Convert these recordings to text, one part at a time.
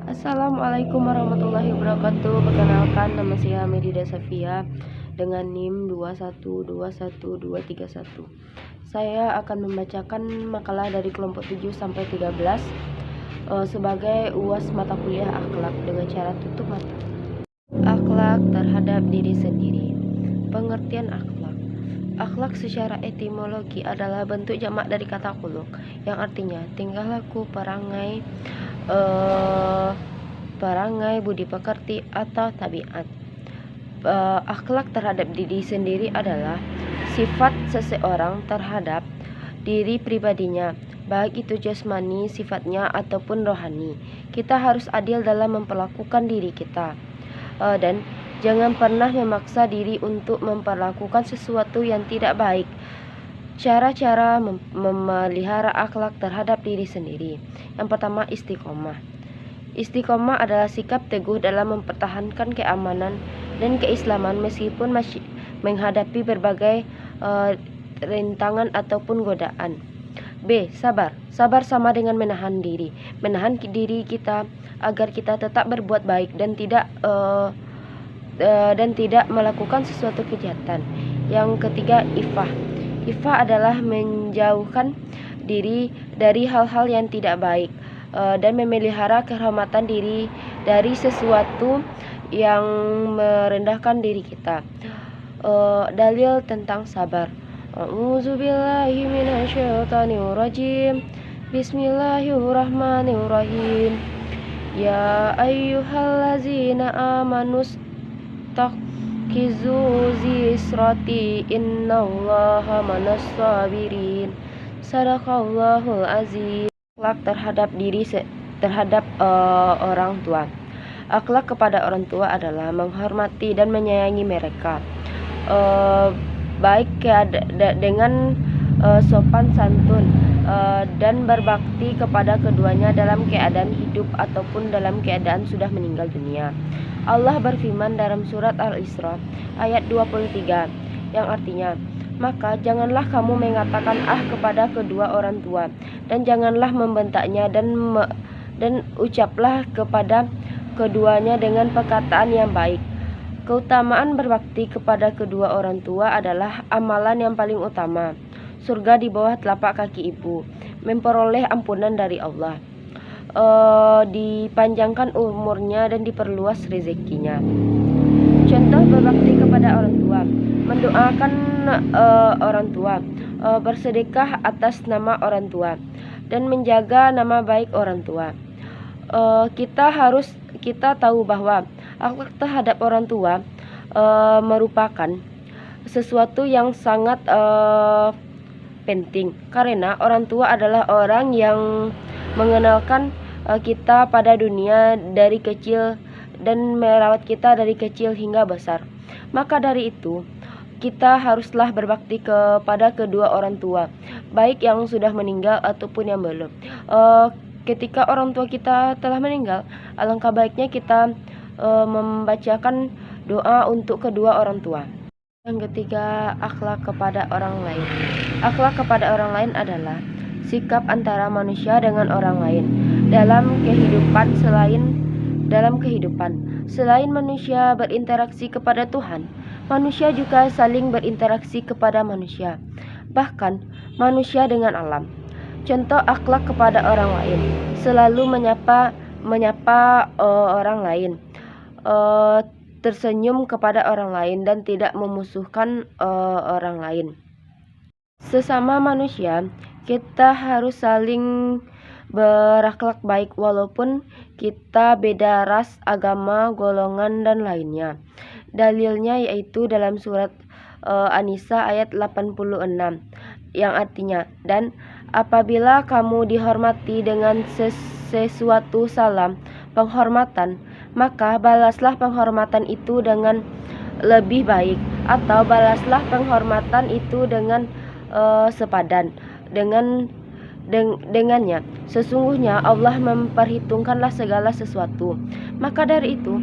Assalamualaikum warahmatullahi wabarakatuh. Perkenalkan, nama saya Medida Safia dengan NIM 2121231. Saya akan membacakan makalah dari kelompok 7 sampai 13 sebagai UAS mata kuliah akhlak dengan cara tutup mata. Akhlak terhadap diri sendiri. Pengertian akhlak. Akhlak secara etimologi adalah bentuk jamak dari kata khuluq yang artinya tingkah laku, perangai, budi pekerti atau tabiat. Akhlak terhadap diri sendiri adalah sifat seseorang terhadap diri pribadinya, baik itu jasmani sifatnya ataupun rohani. Kita harus adil dalam memperlakukan diri kita, dan jangan pernah memaksa diri untuk memperlakukan sesuatu yang tidak baik. Cara-cara memelihara akhlak terhadap diri sendiri. Yang pertama, istiqomah. Istiqomah adalah sikap teguh dalam mempertahankan keamanan dan keislaman meskipun masih menghadapi berbagai rintangan ataupun godaan. B. Sabar. Sabar sama dengan menahan diri. Menahan diri kita agar kita tetap berbuat baik dan tidak melakukan sesuatu kejahatan. Yang ketiga, ifah. Ifah adalah menjauhkan diri dari hal-hal yang tidak baik dan memelihara kehormatan diri dari sesuatu yang merendahkan diri kita. Dalil tentang sabar. A'udzubillahi minasyaitonirrajim. Bismillahirrahmanirrahim. Ya ayyuhallazina amanu taqizu zisrati innallaha manas sabirin. Sadaqallahul azim. Akhlak terhadap orang tua. Akhlak kepada orang tua adalah menghormati dan menyayangi mereka, baik dengan sopan santun dan berbakti kepada keduanya dalam keadaan hidup ataupun dalam keadaan sudah meninggal dunia. Allah berfirman dalam surat Al-Isra ayat 23 yang artinya, maka janganlah kamu mengatakan kepada kedua orang tua, dan janganlah membentaknya, dan ucaplah kepada keduanya dengan perkataan yang baik. Keutamaan berbakti kepada kedua orang tua adalah amalan yang paling utama. Surga di bawah telapak kaki ibu, memperoleh ampunan dari Allah, dipanjangkan umurnya dan diperluas rezekinya. Contoh berbakti kepada orang tua: mendoakan orang tua, bersedekah atas nama orang tua, dan menjaga nama baik orang tua. Kita tahu bahwa akhlak terhadap orang tua merupakan sesuatu yang sangat penting, karena orang tua adalah orang yang mengenalkan kita pada dunia dari kecil dan merawat kita dari kecil hingga besar. Maka dari itu, kita haruslah berbakti kepada kedua orang tua, baik yang sudah meninggal ataupun yang belum. Ketika orang tua kita telah meninggal, alangkah baiknya kita membacakan doa untuk kedua orang tua. Yang ketiga, akhlak kepada orang lain. Akhlak kepada orang lain adalah sikap antara manusia dengan orang lain dalam kehidupan. Selain manusia berinteraksi kepada Tuhan, manusia juga saling berinteraksi kepada manusia, bahkan manusia dengan alam. Contoh akhlak kepada orang lain: selalu menyapa orang lain, tersenyum kepada orang lain, dan tidak memusuhkan orang lain. Sesama manusia, kita harus saling berakhlak baik walaupun kita beda ras, agama, golongan, dan lainnya. Dalilnya yaitu dalam surat An-Nisa ayat 86 yang artinya, dan apabila kamu dihormati dengan sesuatu salam penghormatan, maka balaslah penghormatan itu dengan lebih baik, atau balaslah penghormatan itu dengan sepadan dengannya. Sesungguhnya Allah memperhitungkanlah segala sesuatu. Maka dari itu,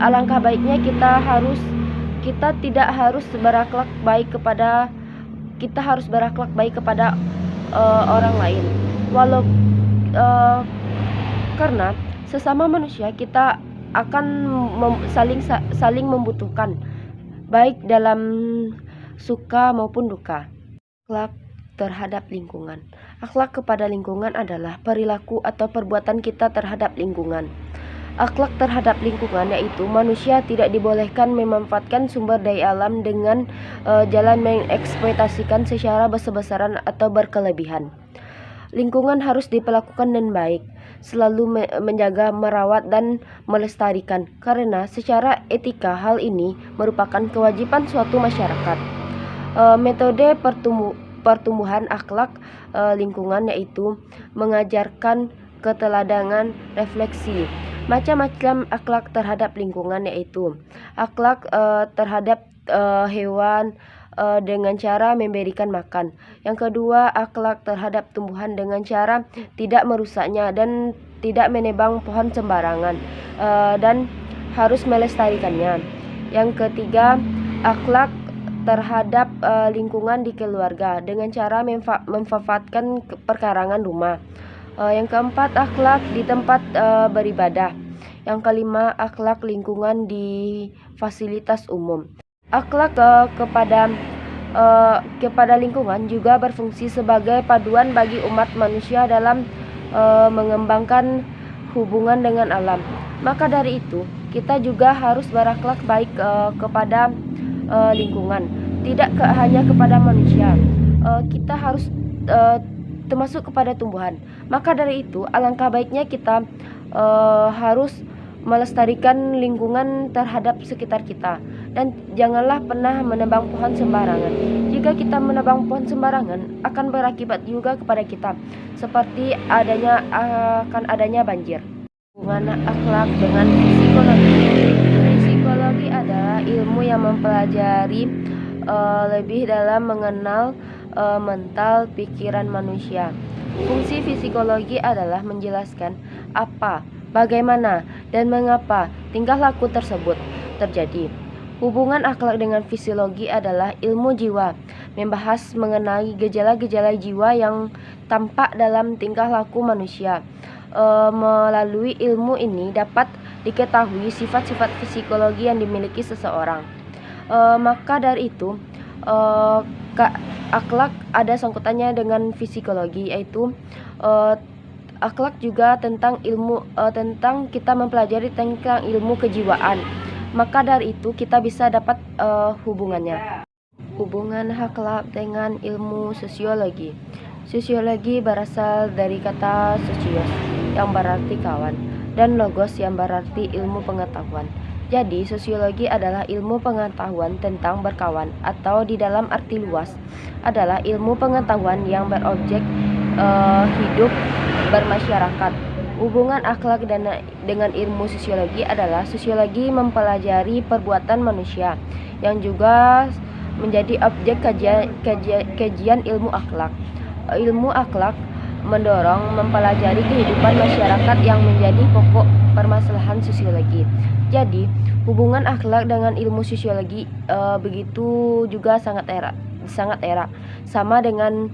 alangkah baiknya kita harus berakhlak baik kepada orang lain, karena Sesama manusia kita akan saling membutuhkan, baik dalam suka maupun duka. Akhlak terhadap lingkungan. Akhlak kepada lingkungan adalah perilaku atau perbuatan kita terhadap lingkungan. Akhlak terhadap lingkungan yaitu manusia tidak dibolehkan memanfaatkan sumber daya alam dengan jalan mengeksploitasikan secara besar-besaran atau berkelebihan. Lingkungan harus diperlakukan dengan baik, selalu menjaga, merawat, dan melestarikan, karena secara etika hal ini merupakan kewajiban suatu masyarakat. Metode pertumbuhan akhlak lingkungan yaitu mengajarkan keteladanan, refleksi. Macam-macam akhlak terhadap lingkungan yaitu akhlak terhadap hewan dengan cara memberikan makan. Yang kedua, akhlak terhadap tumbuhan dengan cara tidak merusaknya dan tidak menebang pohon sembarangan dan harus melestarikannya. Yang ketiga, akhlak terhadap lingkungan di keluarga dengan cara memanfaatkan perkarangan rumah. Yang keempat, akhlak di tempat beribadah. Yang kelima, akhlak lingkungan di fasilitas umum. Akhlak kepada lingkungan juga berfungsi sebagai paduan bagi umat manusia dalam mengembangkan hubungan dengan alam. Maka dari itu, kita juga harus berakhlak baik kepada lingkungan, tidak hanya kepada manusia. Kita harus termasuk kepada tumbuhan. Maka dari itu, alangkah baiknya kita harus melestarikan lingkungan terhadap sekitar kita, dan janganlah pernah menebang pohon sembarangan. Jika kita menebang pohon sembarangan, akan berakibat juga kepada kita, seperti adanya banjir. Hubungan akhlak dengan psikologi. Psikologi adalah ilmu yang mempelajari lebih dalam mengenal mental pikiran manusia. Fungsi psikologi adalah menjelaskan apa, bagaimana, dan mengapa tingkah laku tersebut terjadi. Hubungan akhlak dengan fisiologi adalah ilmu jiwa, membahas mengenai gejala-gejala jiwa yang tampak dalam tingkah laku manusia. Melalui ilmu ini dapat diketahui sifat-sifat psikologi yang dimiliki seseorang. Maka dari itu, akhlak ada sangkutannya dengan psikologi, yaitu akhlak juga tentang tentang kita mempelajari tentang ilmu kejiwaan. Maka dari itu kita bisa dapat hubungannya. Hubungan akhlak dengan ilmu sosiologi. Sosiologi berasal dari kata sosios yang berarti kawan dan logos yang berarti ilmu pengetahuan. Jadi, sosiologi adalah ilmu pengetahuan tentang berkawan, atau di dalam arti luas adalah ilmu pengetahuan yang berobjek hidup bermasyarakat. Hubungan akhlak dengan ilmu sosiologi adalah sosiologi mempelajari perbuatan manusia yang juga menjadi objek kajian ilmu akhlak. Ilmu akhlak mendorong mempelajari kehidupan masyarakat yang menjadi pokok permasalahan sosiologi. Jadi, hubungan akhlak dengan ilmu sosiologi begitu juga sangat erat, sama dengan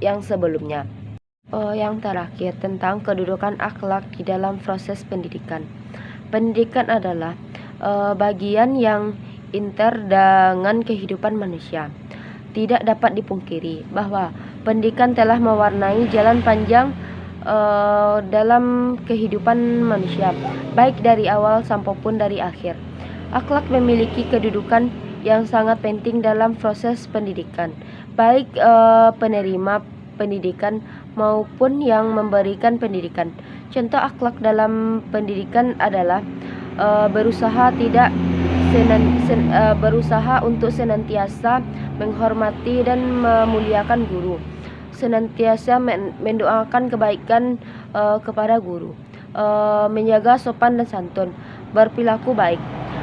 yang sebelumnya. Yang terakhir, tentang kedudukan akhlak di dalam proses pendidikan. Pendidikan adalah bagian yang inter dengan kehidupan manusia. Tidak dapat dipungkiri bahwa pendidikan telah mewarnai jalan panjang dalam kehidupan manusia, baik dari awal maupun dari akhir. Akhlak memiliki kedudukan yang sangat penting dalam proses pendidikan, baik penerima pendidikan maupun yang memberikan pendidikan. Contoh akhlak dalam pendidikan adalah berusaha untuk senantiasa menghormati dan memuliakan guru, senantiasa mendoakan kebaikan kepada guru, menjaga sopan dan santun, berperilaku baik.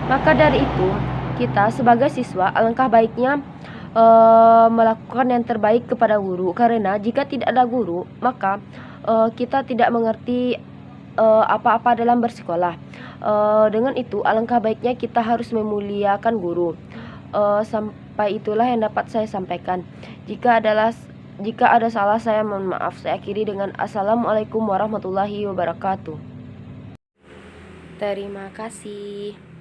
Maka dari itu, kita sebagai siswa alangkah baiknya melakukan yang terbaik kepada guru, karena jika tidak ada guru, maka kita tidak mengerti apa-apa dalam bersekolah. Dengan itu, alangkah baiknya kita harus memuliakan guru. Sampai itulah yang dapat saya sampaikan. Jika ada salah, saya mohon maaf. Saya akhiri dengan Assalamualaikum warahmatullahi wabarakatuh. Terima kasih.